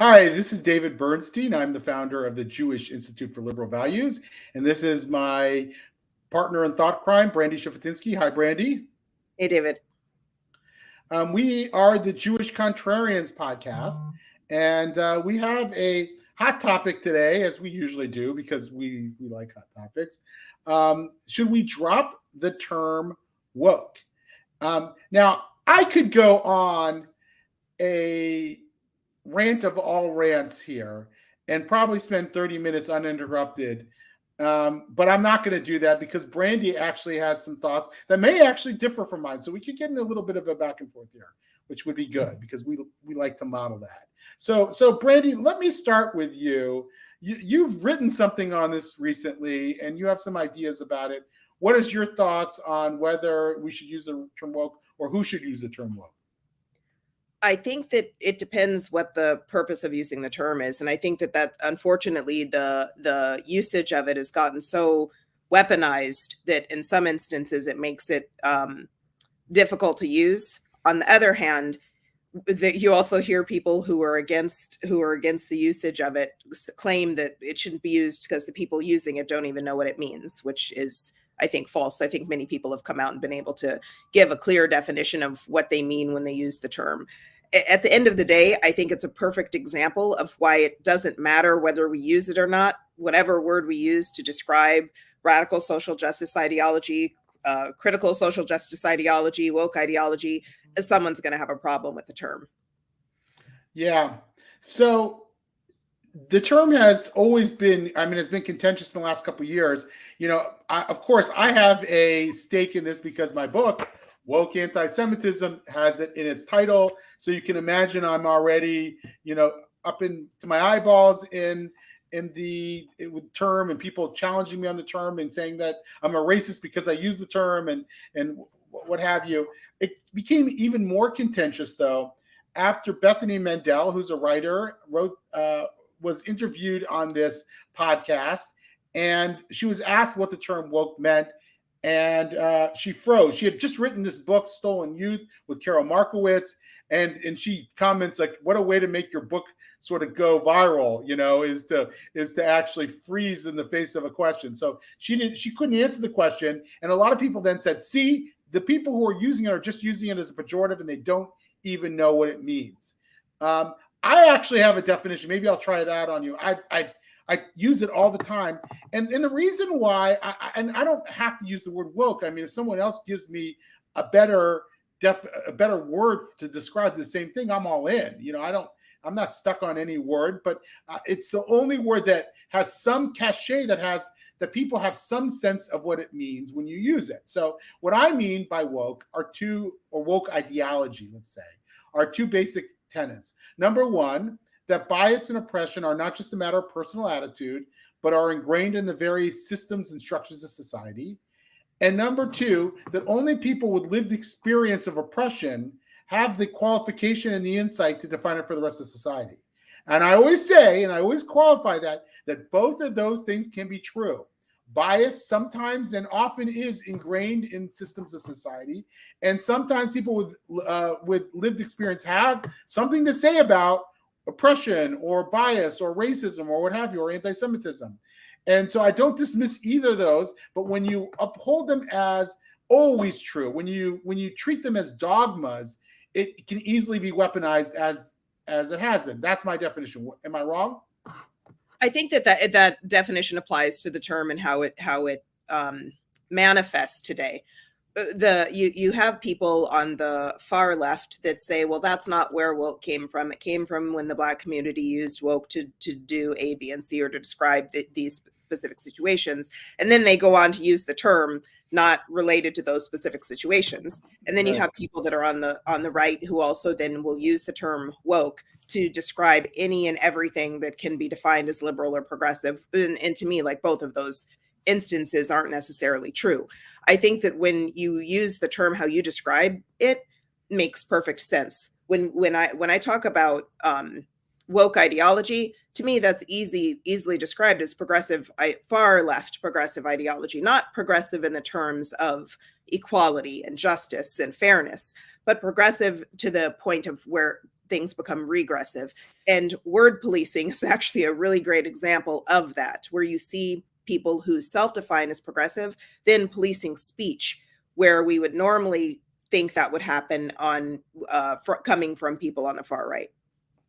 Hi, this is David Bernstein. I'm the founder of the Jewish Institute for Liberal Values, and this is my partner in thought crime, Brandy Shafatinsky. Hi, Brandy. Hey, David. We are the Jewish Contrarians podcast, and we have a hot topic today, as we usually do, because we like hot topics. Should we drop the term woke? Now, I could go on a rant of all rants here and probably spend 30 minutes uninterrupted. But I'm not going to do that because Brandy actually has some thoughts that may actually differ from mine. So we could get in a little bit of a back and forth here, which would be good because we like to model that. So Brandy, let me start with you. You've written something on this recently and you have some ideas about it. What is your thoughts on whether we should use the term woke or who should use the term woke? I think that it depends what the purpose of using the term is. And I think that unfortunately, the usage of it has gotten so weaponized that in some instances it makes it difficult to use. On the other hand, that you also hear people who are against the usage of it claim that it shouldn't be used because the people using it don't even know what it means, which is, I think, false. I think many people have come out and been able to give a clear definition of what they mean when they use the term. At the end of the day, I think it's a perfect example of why it doesn't matter whether we use it or not. Whatever word we use to describe radical social justice ideology, critical social justice ideology, woke ideology, someone's going to have a problem with the term. Yeah. So the term has always been, it's been contentious in the last couple of years. Of course, I have a stake in this because my book, Woke Anti-Semitism, has it in its title. So you can imagine I'm already, up into my eyeballs in the term and people challenging me on the term and saying that I'm a racist because I use the term and what have you. It became even more contentious, though, after Bethany Mandel, who's a writer, was interviewed on this podcast, and she was asked what the term woke meant, and she froze. She had just written this book, Stolen Youth, with Carol Markowitz, and she comments like, "What a way to make your book sort of go viral, is to actually freeze in the face of a question." So she couldn't answer the question, and a lot of people then said, "See, the people who are using it are just using it as a pejorative, and they don't even know what it means." I actually have a definition. Maybe I'll try it out on you. I use it all the time. And the reason why, I don't have to use the word woke. If someone else gives me a better word to describe the same thing, I'm all in. I'm not stuck on any word, but it's the only word that has some cachet that people have some sense of what it means when you use it. So what I mean by woke woke ideology, let's say, are two basic tenets. Number one, that bias and oppression are not just a matter of personal attitude, but are ingrained in the very systems and structures of society. And number two, that only people with lived experience of oppression have the qualification and the insight to define it for the rest of society. And I always say, and I always qualify that both of those things can be true. Bias sometimes and often is ingrained in systems of society, and sometimes people with lived experience have something to say about oppression or bias or racism or what have you, or anti-Semitism. And so I don't dismiss either of those, but when you uphold them as always true, when you treat them as dogmas, it can easily be weaponized as it has been. That's my definition. Am I wrong? I think that definition applies to the term and how it manifests today. You have people on the far left that say, well, that's not where woke came from. It came from when the Black community used woke to do A, B, and C, or to describe these specific situations. And then they go on to use the term not related to those specific situations. And then you have people that are on the right who also then will use the term woke to describe any and everything that can be defined as liberal or progressive. And to me, like, both of those instances aren't necessarily true. I think that when you use the term how you describe it, makes perfect sense. When I talk about woke ideology, to me that's easily described as progressive, far left progressive ideology, not progressive in the terms of equality and justice and fairness, but progressive to the point of where things become regressive. And word policing is actually a really great example of that, where you see people who self-define as progressive, then policing speech, where we would normally think that would happen on coming from people on the far right.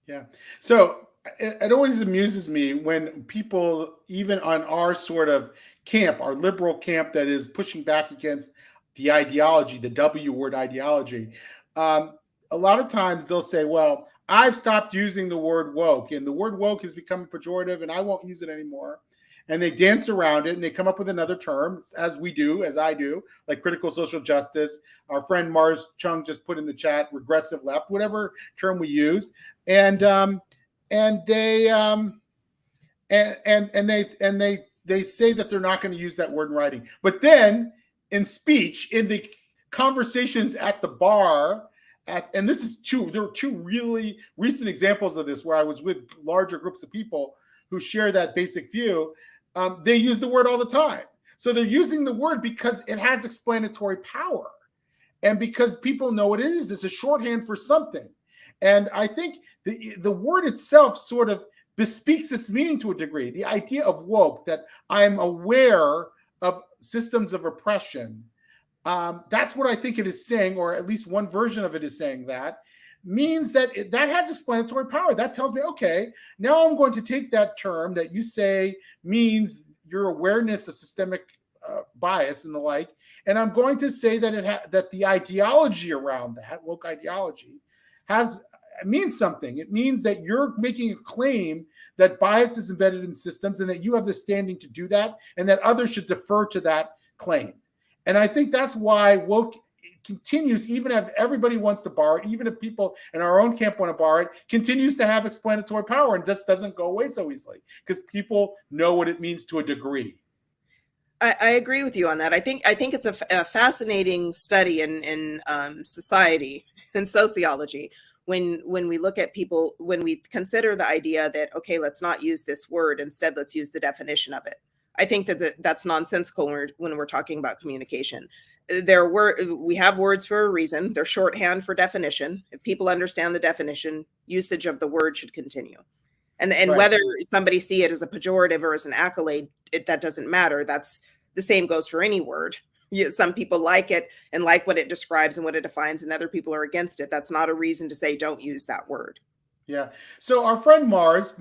Yeah. So it always amuses me when people, even on our sort of camp, our liberal camp that is pushing back against the ideology, the W word ideology, a lot of times they'll say, well, I've stopped using the word woke, and the word woke has become pejorative and I won't use it anymore. And they dance around it and they come up with another term, as I do, like critical social justice. Our friend Mars Chung just put in the chat, regressive left, whatever term we use. And they say that they're not going to use that word in writing. But then in speech, in the conversations at the bar, and there were two really recent examples of this where I was with larger groups of people who share that basic view. They use the word all the time. So they're using the word because it has explanatory power and because people know what it is. It's a shorthand for something. And I think the word itself sort of bespeaks its meaning to a degree. The idea of woke, that I'm aware of systems of oppression, that's what I think it is saying, or at least one version of it is saying that, means that that has explanatory power. That tells me, okay, now I'm going to take that term that you say means your awareness of systemic bias and the like, and I'm going to say that that the ideology around that, woke ideology, means something. It means that you're making a claim that bias is embedded in systems and that you have the standing to do that and that others should defer to that claim. And I think that's why woke continues, even if everybody wants to borrow it, even if people in our own camp want to borrow it, continues to have explanatory power and just doesn't go away so easily because people know what it means to a degree. I agree with you on that. I think it's a fascinating study in society and sociology when we look at people, when we consider the idea that, okay, let's not use this word, instead let's use the definition of it. I think that's nonsensical when we're talking about communication. We have words for a reason. They're shorthand for definition. If people understand the definition, usage of the word should continue. And right. Whether somebody see it as a pejorative or as an accolade, that doesn't matter. That's the same goes for any word. Some people like it and like what it describes and what it defines, and other people are against it. That's not a reason to say don't use that word. Yeah. So our friend Mars,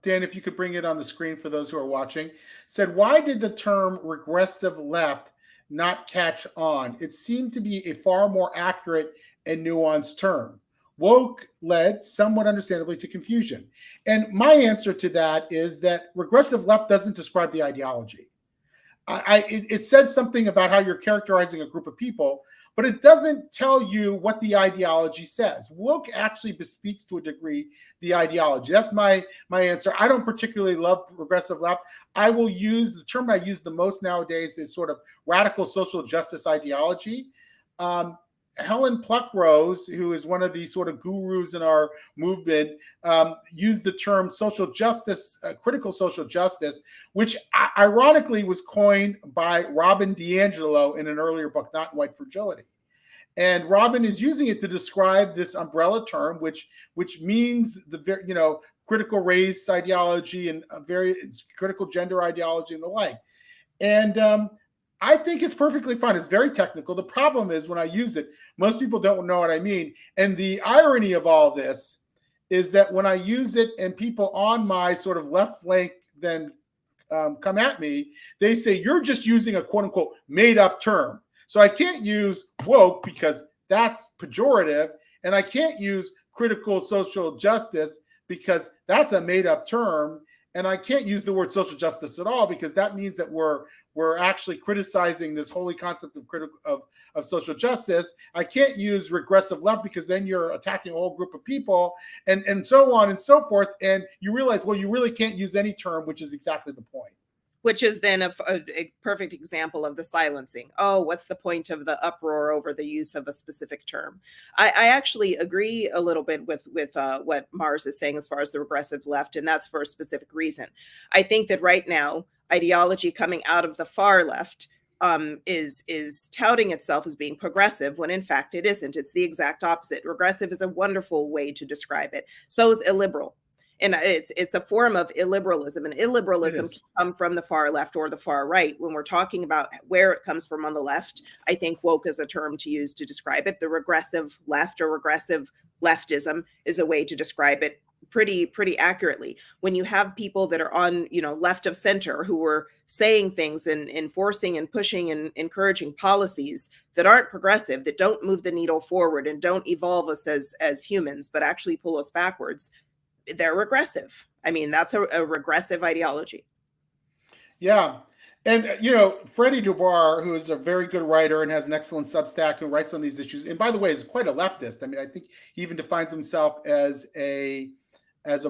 Dan, if you could bring it on the screen for those who are watching, said, why did the term regressive left not catch on? It seemed to be a far more accurate and nuanced term. Woke led, somewhat understandably, to confusion. And my answer to that is that regressive left doesn't describe the ideology. It says something about how you're characterizing a group of people, but it doesn't tell you what the ideology says. Woke actually bespeaks to a degree the ideology. That's my answer. I don't particularly love progressive left. I will use the term I use the most nowadays is sort of radical social justice ideology. Helen Pluckrose, who is one of the sort of gurus in our movement, used the term social justice, critical social justice, which ironically was coined by Robin DiAngelo in an earlier book, Not in White Fragility. And Robin is using it to describe this umbrella term, which means the critical race ideology and very critical gender ideology and the like. And I think it's perfectly fine. It's very technical. The problem is when I use it, most people don't know what I mean. And the irony of all this is that when I use it and people on my sort of left flank then come at me, they say, you're just using a quote unquote made up term. So I can't use woke because that's pejorative. And I can't use critical social justice because that's a made up term. And I can't use the word social justice at all because that means that we're actually criticizing this holy concept of social justice. I can't use regressive left because then you're attacking a whole group of people and so on and so forth. And you realize, well, you really can't use any term, which is exactly the point. Which is then a perfect example of the silencing. Oh, what's the point of the uproar over the use of a specific term? I actually agree a little bit with what Mars is saying as far as the regressive left, and that's for a specific reason. I think that right now, ideology coming out of the far left is touting itself as being progressive when in fact it isn't. It's the exact opposite. Regressive is a wonderful way to describe it. So is illiberal. And it's a form of illiberalism, and illiberalism can come from the far left or the far right. When we're talking about where it comes from on the left, I think woke is a term to use to describe it. The regressive left or regressive leftism is a way to describe it pretty accurately. When you have people that are on, left of center who are saying things and enforcing and pushing and encouraging policies that aren't progressive, that don't move the needle forward and don't evolve us as humans, but actually pull us backwards, they're regressive. I mean, that's a regressive ideology. Yeah. And, Freddie Dubois, who is a very good writer and has an excellent Substack who writes on these issues, and by the way, is quite a leftist. I mean, I think he even defines himself as a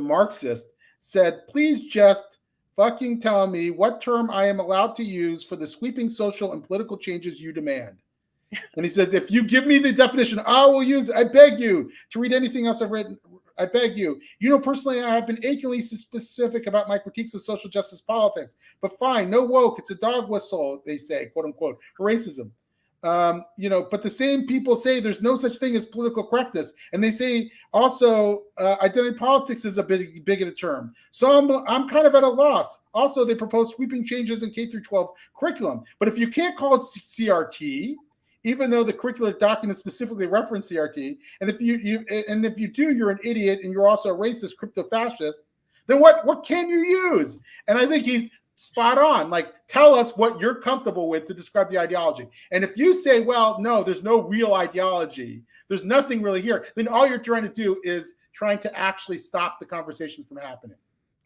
Marxist, said, please just fucking tell me what term I am allowed to use for the sweeping social and political changes you demand. And he says, if you give me the definition, I will use it. I beg you to read anything else I've written. I beg you. Personally, I have been achingly specific about my critiques of social justice politics. But fine, no woke. It's a dog whistle, they say, quote unquote, for racism. But the same people say there's no such thing as political correctness. And they say also identity politics is a bigoted term. So I'm kind of at a loss. Also, they propose sweeping changes in K through 12 curriculum. But if you can't call it CRT, even though the curricular document specifically reference CRT, and if you do, you're an idiot and you're also a racist, crypto-fascist, then what can you use? And I think he's spot on. Like, tell us what you're comfortable with to describe the ideology. And if you say, well, no, there's no real ideology, there's nothing really here, then all you're trying to do is trying to actually stop the conversation from happening.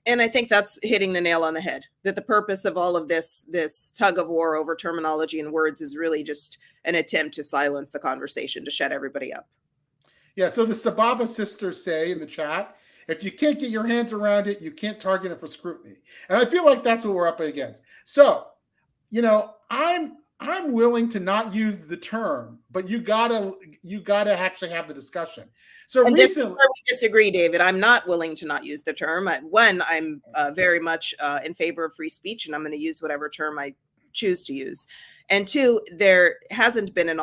And I think that's hitting the nail on the head, that the purpose of all of this tug of war over terminology and words is really just an attempt to silence the conversation, to shut everybody up. Yeah, so the Sababa sisters say in the chat, if you can't get your hands around it, you can't target it for scrutiny. And I feel like that's what we're up against. So, I'm willing to not use the term, but you gotta actually have the discussion. So this is where we disagree, David. I'm not willing to not use the term. One, I'm very much in favor of free speech, and I'm going to use whatever term I choose to use. And two, there hasn't been an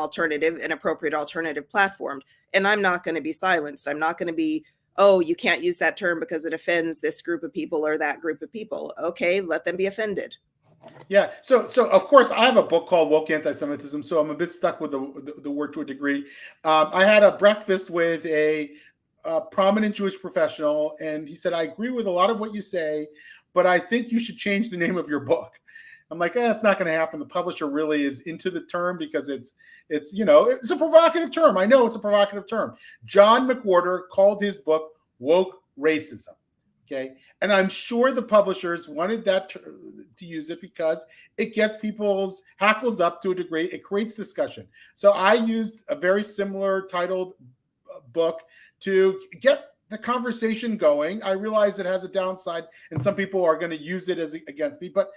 appropriate alternative platform, and I'm not going to be silenced. I'm not going to be, oh, you can't use that term because it offends this group of people or that group of people. Okay, let them be offended. Yeah. So of course, I have a book called Woke Anti-Semitism, so I'm a bit stuck with the word to a degree. I had a breakfast with a prominent Jewish professional, and he said, I agree with a lot of what you say, but I think you should change the name of your book. I'm like, it's not going to happen. The publisher really is into the term because it's a provocative term. I know it's a provocative term. John McWhorter called his book Woke Racism. Okay. And I'm sure the publishers wanted that to use it because it gets people's hackles up to a degree. It creates discussion. So I used a very similar titled book to get the conversation going. I realize it has a downside and some people are going to use it as against me. But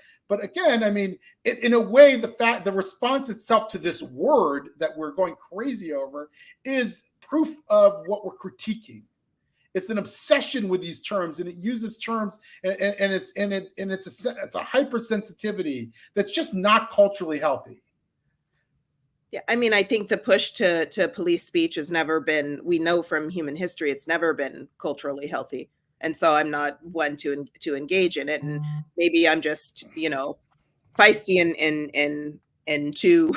again, I mean, in a way, the response itself to this word that we're going crazy over is proof of what we're critiquing. It's an obsession with these terms, and it uses terms, and it's a hypersensitivity that's just not culturally healthy. Yeah, I mean, I think the push to police speech has never been. We know from human history, it's never been culturally healthy, and so I'm not one to engage in it. And maybe I'm just feisty and too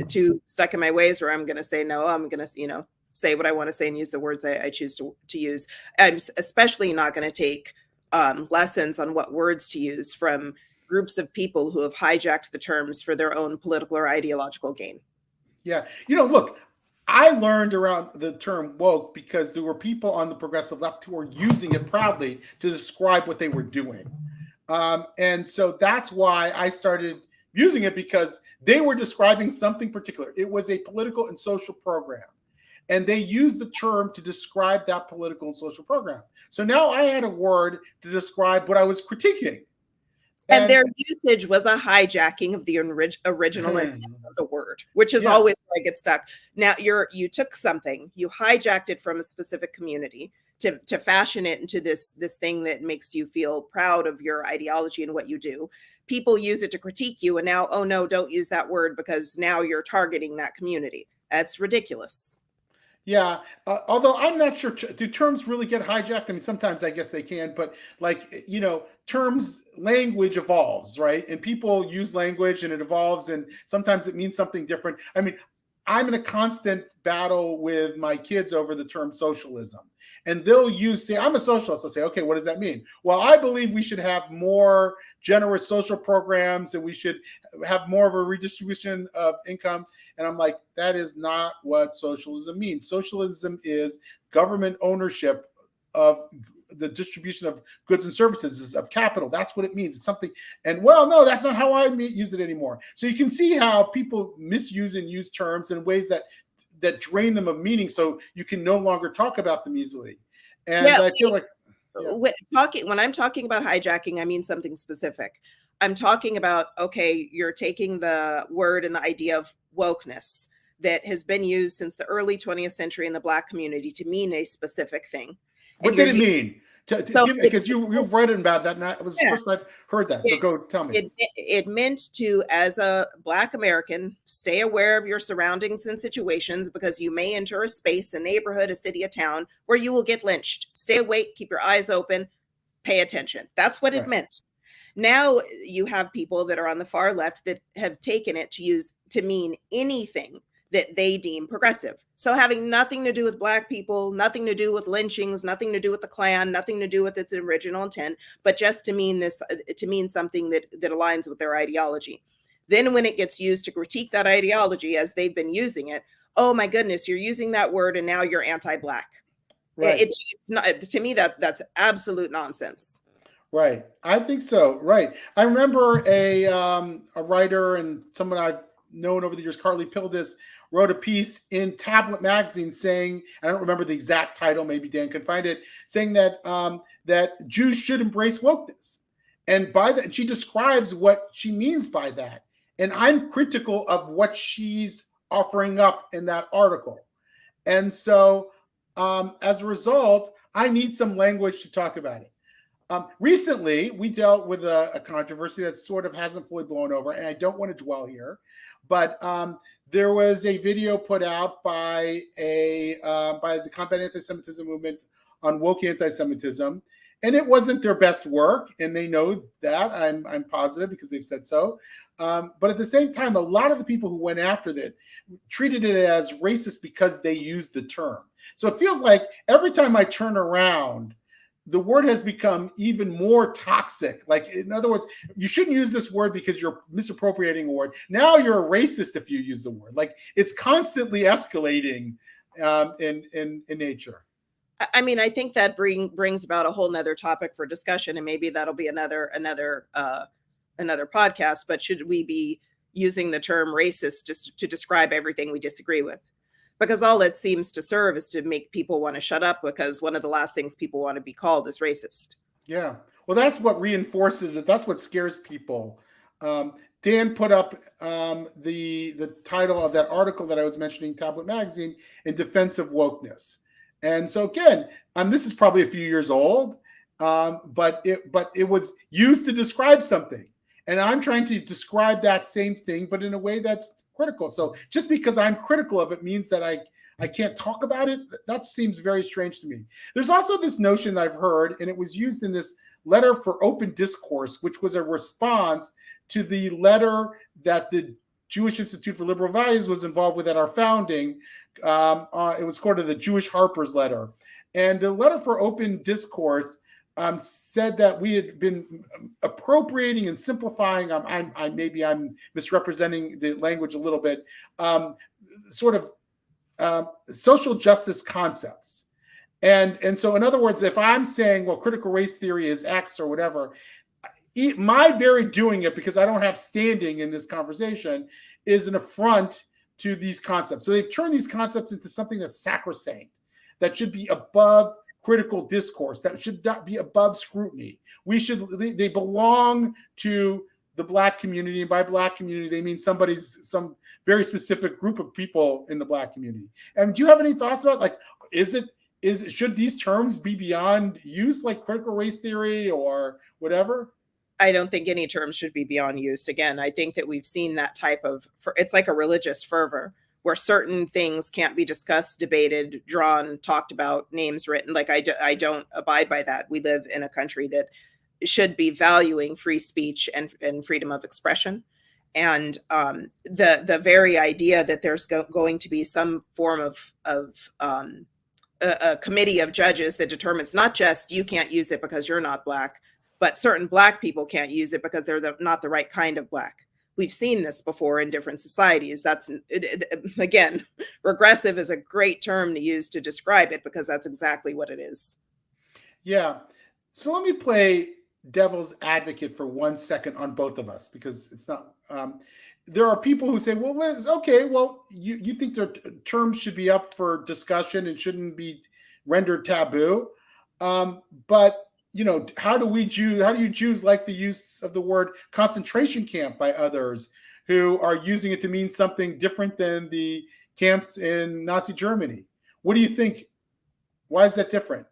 too stuck in my ways where I'm going to say no. I'm going to say what I want to say and use the words I choose to use. I'm especially not going to take lessons on what words to use from groups of people who have hijacked the terms for their own political or ideological gain. Yeah. Look, I learned around the term woke because there were people on the progressive left who were using it proudly to describe what they were doing. And so that's why I started using it, because they were describing something particular. It was a political and social program. And they used the term to describe that political and social program. So now I had a word to describe what I was critiquing. And their usage was a hijacking of the original intent of the word, which is always where I get stuck. Now you took something, you hijacked it from a specific community to fashion it into this thing that makes you feel proud of your ideology and what you do. People use it to critique you, and now, oh no, don't use that word because now you're targeting that community. That's ridiculous. Yeah, although I'm not sure, do terms really get hijacked? I mean, sometimes I guess they can, but like, terms, language evolves, right? And people use language and it evolves, and sometimes it means something different. I mean, I'm in a constant battle with my kids over the term socialism. And they'll say, I'm a socialist. I'll say, okay, what does that mean? Well, I believe we should have more generous social programs and we should have more of a redistribution of income. And I'm like, that is not what socialism means. Socialism is government ownership of the distribution of goods and services, of capital. That's what it means. It's something. And well, no, that's not how I use it anymore. So you can see how people misuse and use terms in ways that drain them of meaning, so you can no longer talk about them easily. And yeah, I feel like when I'm talking about hijacking, I mean something specific. I'm talking about, okay, you're taking the word and the idea of wokeness that has been used since the early 20th century in the Black community to mean a specific thing. What did it mean? Because you've read about that, and that was the first I've heard that. So go tell me. It meant to, as a Black American, stay aware of your surroundings and situations because you may enter a space, a neighborhood, a city, a town where you will get lynched. Stay awake, keep your eyes open, pay attention. That's what it meant. Now you have people that are on the far left that have taken it to mean anything that they deem progressive. So having nothing to do with Black people, nothing to do with lynchings, nothing to do with the Klan, nothing to do with its original intent, but just to mean something that aligns with their ideology. Then when it gets used to critique that ideology as they've been using it, oh my goodness, you're using that word and now you're anti-Black. Right. It's not, to me, that's absolute nonsense. Right. I think so. Right. I remember a writer and someone I've known over the years, Carly Pildes, wrote a piece in Tablet magazine saying, I don't remember the exact title, maybe Dan can find it, saying that that Jews should embrace wokeness. And by that, she describes what she means by that. And I'm critical of what she's offering up in that article. And so as a result, I need some language to talk about it. Recently, we dealt with a controversy that sort of hasn't fully blown over, and I don't want to dwell here, but there was a video put out by the Combat Anti-Semitism movement on woke anti-Semitism, and it wasn't their best work, and they know that. I'm positive because they've said so. But at the same time, a lot of the people who went after it treated it as racist because they used the term. So it feels like every time I turn around, the word has become even more toxic. Like, in other words, you shouldn't use this word because you're misappropriating a word. Now you're a racist if you use the word. Like, it's constantly escalating in nature. I mean, I think that brings about a whole nother topic for discussion, and maybe that'll be another podcast. But should we be using the term racist just to describe everything we disagree with? Because all it seems to serve is to make people want to shut up, because one of the last things people want to be called is racist. Yeah. Well, that's what reinforces it. That's what scares people. Dan put up the title of that article that I was mentioning, Tablet Magazine, in defense of wokeness. And so again, this is probably a few years old, but it was used to describe something. And I'm trying to describe that same thing, but in a way that's critical. So just because I'm critical of it means that I can't talk about it. That seems very strange to me. There's also this notion I've heard, and it was used in this letter for open discourse, which was a response to the letter that the Jewish Institute for Liberal Values was involved with at our founding. It was called the Jewish Harper's letter. And the letter for open discourse said that we had been appropriating and simplifying. Maybe I'm misrepresenting the language a little bit. Sort of social justice concepts, and so in other words, if I'm saying, well, critical race theory is X or whatever, my very doing it because I don't have standing in this conversation is an affront to these concepts. So they've turned these concepts into something that's sacrosanct, that should be above critical discourse, that should not be above scrutiny. They belong to the Black community, and by Black community they mean some very specific group of people in the Black community. And do you have any thoughts about, like, is it should these terms be beyond use, like critical race theory or whatever? I don't think any terms should be beyond use. Again, I think that we've seen that type of, it's like a religious fervor where certain things can't be discussed, debated, drawn, talked about, names written. Like I don't abide by that. We live in a country that should be valuing free speech and freedom of expression. And the very idea that there's going to be some form of a committee of judges that determines not just you can't use it because you're not Black, but certain Black people can't use it because they're not the right kind of Black. We've seen this before in different societies. That's, again, regressive is a great term to use to describe it because that's exactly what it is. Yeah. So let me play devil's advocate for 1 second on both of us, because it's not, there are people who say, well, okay, well, you think their terms should be up for discussion and shouldn't be rendered taboo. But how do you Jews like the use of the word concentration camp by others who are using it to mean something different than the camps in Nazi Germany? What do you think? Why is that different?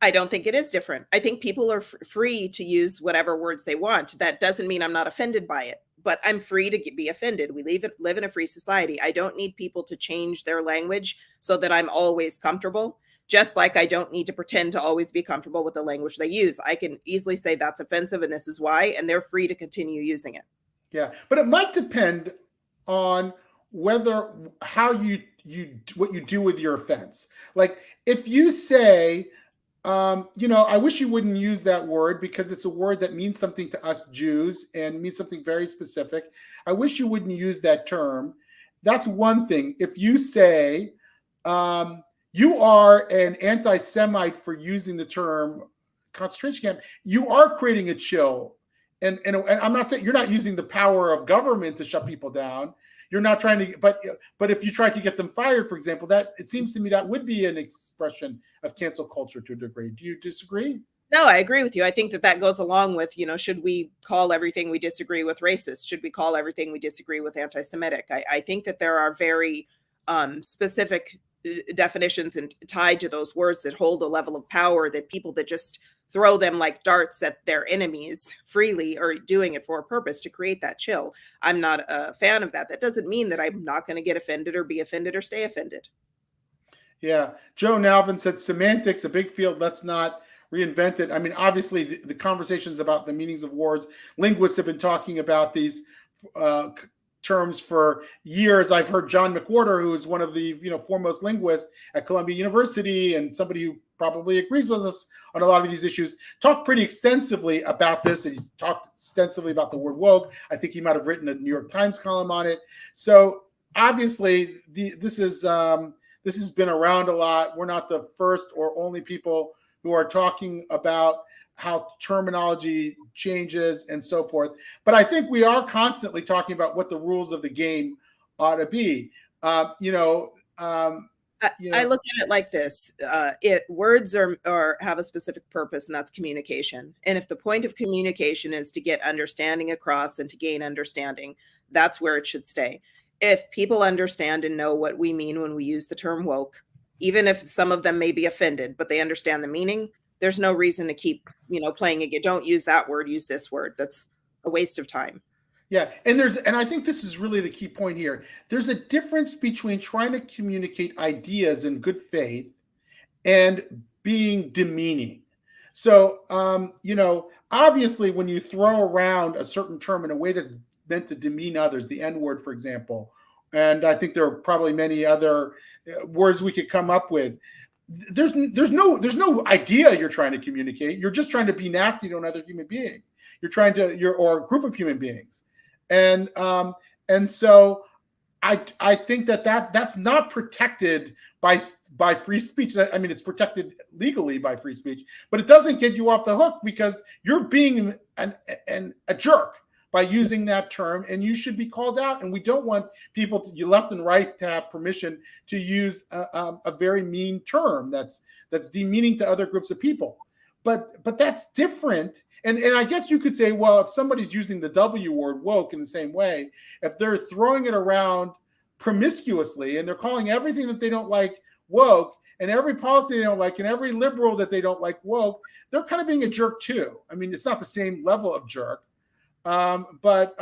I don't think it is different. I think people are free to use whatever words they want. That doesn't mean I'm not offended by it, but I'm free to be offended. We live in a free society. I don't need people to change their language so that I'm always comfortable. Just like I don't need to pretend to always be comfortable with the language they use. I can easily say that's offensive and this is why, and they're free to continue using it. Yeah, but it might depend on how you what you do with your offense. Like if you say, I wish you wouldn't use that word because it's a word that means something to us Jews and means something very specific. I wish you wouldn't use that term. That's one thing. If you say, you are an anti-Semite for using the term concentration camp, you are creating a chill. And I'm not saying you're not using the power of government to shut people down. You're not trying to, but if you try to get them fired, for example, that it seems to me that would be an expression of cancel culture to a degree. Do you disagree? No, I agree with you. I think that goes along with, should we call everything we disagree with racist? Should we call everything we disagree with anti-Semitic? I think that there are very specific definitions and tied to those words that hold a level of power that people that just throw them like darts at their enemies freely are doing it for a purpose to create that chill. I'm not a fan of that. That doesn't mean that I'm not going to get offended or be offended or stay offended. Yeah. Joe Nalvin said semantics, a big field. Let's not reinvent it. I mean, obviously the conversations about the meanings of words, linguists have been talking about these terms for years. I've heard John McWhorter, who is one of the foremost linguists at Columbia University and somebody who probably agrees with us on a lot of these issues, talk pretty extensively about this. And he's talked extensively about the word woke. I think he might have written a New York Times column on it. So obviously this has been around a lot. We're not the first or only people who are talking about how terminology changes and so forth. But I think we are constantly talking about what the rules of the game ought to be. I look at it like this. Words have a specific purpose, and that's communication. And if the point of communication is to get understanding across and to gain understanding, that's where it should stay. If people understand and know what we mean when we use the term woke, even if some of them may be offended, but they understand the meaning, there's no reason to keep, playing it. Don't use that word, use this word. That's a waste of time. Yeah. And I think this is really the key point here. There's a difference between trying to communicate ideas in good faith and being demeaning. So, obviously when you throw around a certain term in a way that's meant to demean others, the N word, for example, and I think there are probably many other words we could come up with. There's no idea you're trying to communicate. You're just trying to be nasty to another human being. Or a group of human beings. And so I think that's not protected by free speech. I mean, it's protected legally by free speech, but it doesn't get you off the hook because you're being a jerk by using that term, and you should be called out. And we don't want people, you left and right, to have permission to use a very mean term that's demeaning to other groups of people. But that's different. And I guess you could say, well, if somebody's using the W word, woke, in the same way, if they're throwing it around promiscuously and they're calling everything that they don't like woke, and every policy they don't like, and every liberal that they don't like woke, they're kind of being a jerk too. I mean, it's not the same level of jerk, but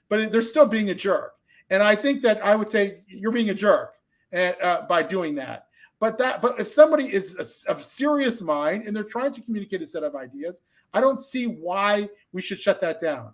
they're still being a jerk. And I think that I would say you're being a jerk by doing that. But if somebody is of serious mind and they're trying to communicate a set of ideas, I don't see why we should shut that down.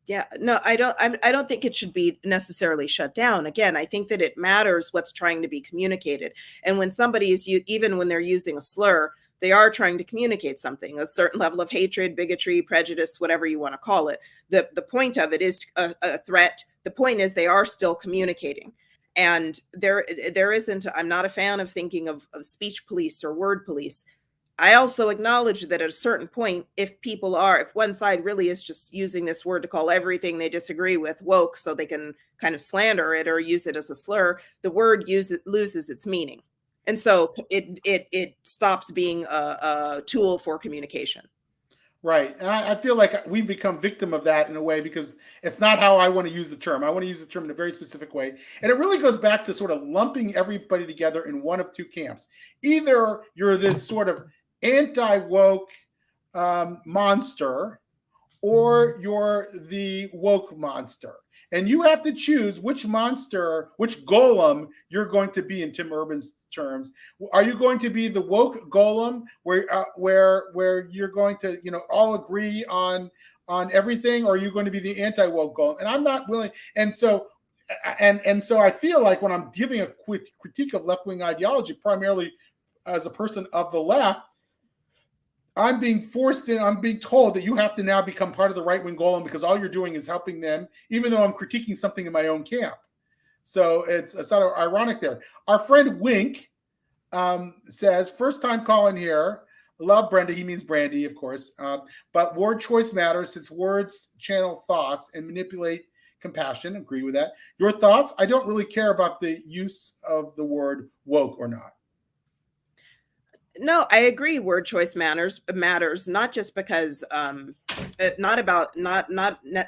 Yeah, no, I don't think it should be necessarily shut down. Again, I think that it matters what's trying to be communicated. And when somebody is, even when they're using a slur, they are trying to communicate something, a certain level of hatred, bigotry, prejudice, whatever you want to call it. The point of it is a threat. The point is they are still communicating. And there isn't, I'm not a fan of thinking of speech police or word police. I also acknowledge that at a certain point, if one side really is just using this word to call everything they disagree with woke so they can kind of slander it or use it as a slur, the word loses its meaning. And so it stops being a tool for communication. Right. And I feel like we've become victim of that in a way because it's not how I want to use the term. I want to use the term in a very specific way. And it really goes back to sort of lumping everybody together in one of two camps. Either you're this sort of anti-woke monster, or you're the woke monster. And you have to choose which monster, which golem you're going to be in Tim Urban's terms. Are you going to be the woke golem where you're going to, all agree on everything, or are you going to be the anti-woke golem? And I'm not willing. And so I feel like when I'm giving a critique of left-wing ideology, primarily as a person of the left, I'm being told that you have to now become part of the right-wing golem because all you're doing is helping them, even though I'm critiquing something in my own camp. So it's sort of ironic there. Our friend Wink says, first time calling here. Love Brenda. He means Brandy, of course. But word choice matters since words channel thoughts and manipulate compassion. Agree with that. Your thoughts? I don't really care about the use of the word woke or not. No, I agree. Word choice matters, not just because, not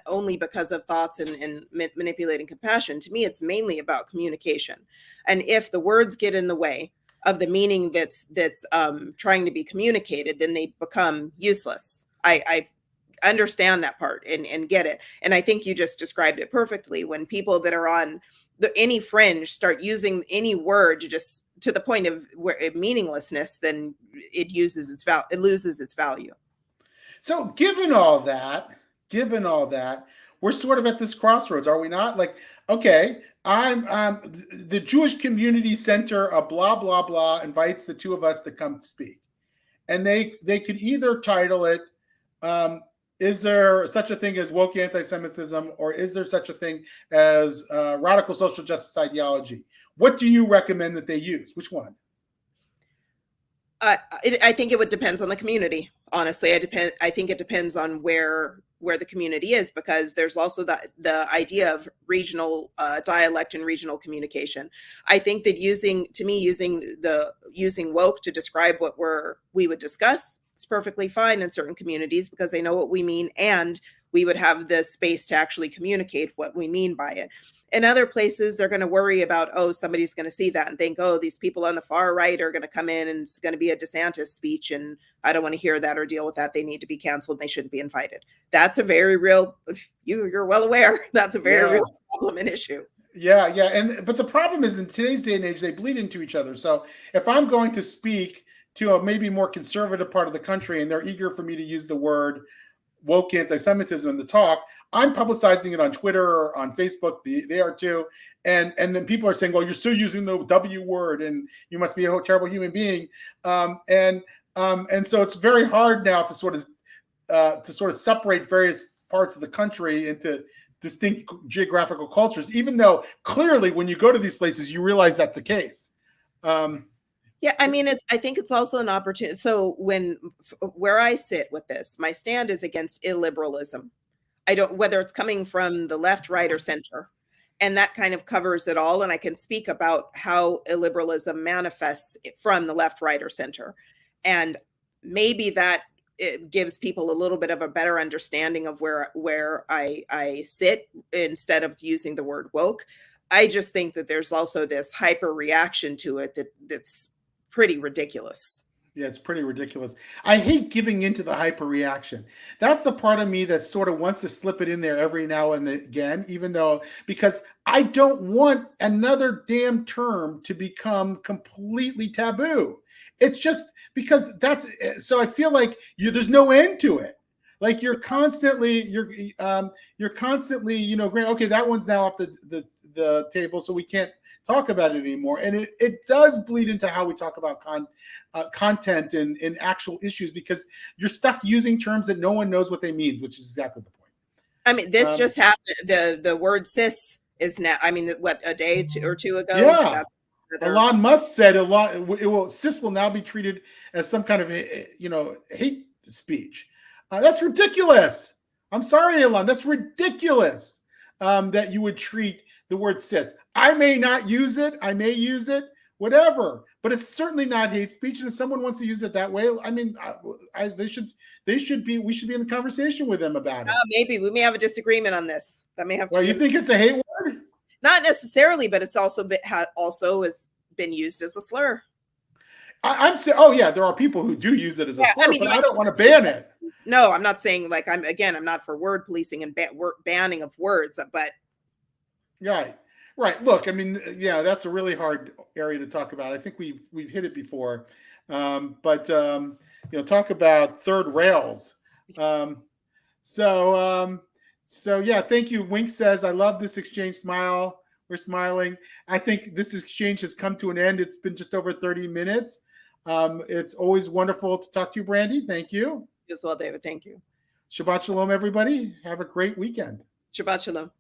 only because of thoughts and manipulating compassion. To me, it's mainly about communication. And if the words get in the way of the meaning that's trying to be communicated, then they become useless. I understand that part and get it. And I think you just described it perfectly. When people that are on any fringe start using any word to the point of meaninglessness, then it loses its value. So given all that, we're sort of at this crossroads, are we not? Like, okay, I'm the Jewish Community Center of blah, blah, blah invites the two of us to come speak. And they could either title it, is there such a thing as woke anti-Semitism, or is there such a thing as radical social justice ideology? What do you recommend that they use? Which one? I think it would depends on the community. Honestly, I think it depends on where the community is, because there's also the idea of regional dialect and regional communication. I think that using woke to describe what we would discuss, it's perfectly fine in certain communities because they know what we mean, and we would have the space to actually communicate what we mean by it. In other places, they're going to worry about, somebody's going to see that and think, these people on the far right are going to come in and it's going to be a DeSantis speech, and I don't want to hear that or deal with that. They need to be canceled. They shouldn't be invited. That's a very real, you're well aware, that's a very real problem and issue. Yeah. But the problem is in today's day and age, they bleed into each other. So if I'm going to speak to a maybe more conservative part of the country and they're eager for me to use the word woke anti-Semitism in the talk, I'm publicizing it on Twitter or on Facebook. They are too. And then people are saying, well, you're still using the W word and you must be a terrible human being. And so it's very hard now to sort of separate various parts of the country into distinct geographical cultures, even though clearly when you go to these places, you realize that's the case. Yeah, I mean, I think it's also an opportunity. So where I sit with this, my stand is against illiberalism. Whether it's coming from the left, right, or center, and that kind of covers it all. And I can speak about how illiberalism manifests from the left, right, or center. And maybe that it gives people a little bit of a better understanding of where I sit instead of using the word woke. I just think that there's also this hyper reaction to it that's pretty ridiculous. Yeah, it's pretty ridiculous. I hate giving into the hyperreaction. That's the part of me that sort of wants to slip it in there every now and again, even though, because I don't want another damn term to become completely taboo. It's just because so I feel like there's no end to it. Like you're constantly, you know, okay, that one's now off the table, so we can't talk about it anymore. And it does bleed into how we talk about content and actual issues, because you're stuck using terms that no one knows what they mean, which is exactly the point. I mean, this just happened. The word cis is now, I mean, what, a day or two ago? Yeah. Elon Musk said cis will now be treated as some kind of, you know, hate speech. That's ridiculous. I'm sorry, Elon. That's ridiculous that you would treat the word cis. I may not use it. I may use it, whatever. But it's certainly not hate speech. And if someone wants to use it that way, I mean, we should be in the conversation with them about it. Maybe we may have a disagreement on this. That may have to. Well, you think it's a hate word? Not necessarily, but it's also has been used as a slur. I'm saying, oh yeah, there are people who do use it as a slur, but I don't want to ban it. No, I'm not saying, like, I'm not for word policing and banning of words, but right. Look, I mean, yeah, that's a really hard area to talk about. I think we've hit it before, but you know, talk about third rails. So yeah, thank you. Wink says, I love this exchange. Smile. We're smiling. I think this exchange has come to an end. It's been just over 30 minutes. It's always wonderful to talk to you, Brandy. Thank you. As well, David. Thank you. Shabbat shalom, everybody. Have a great weekend. Shabbat shalom.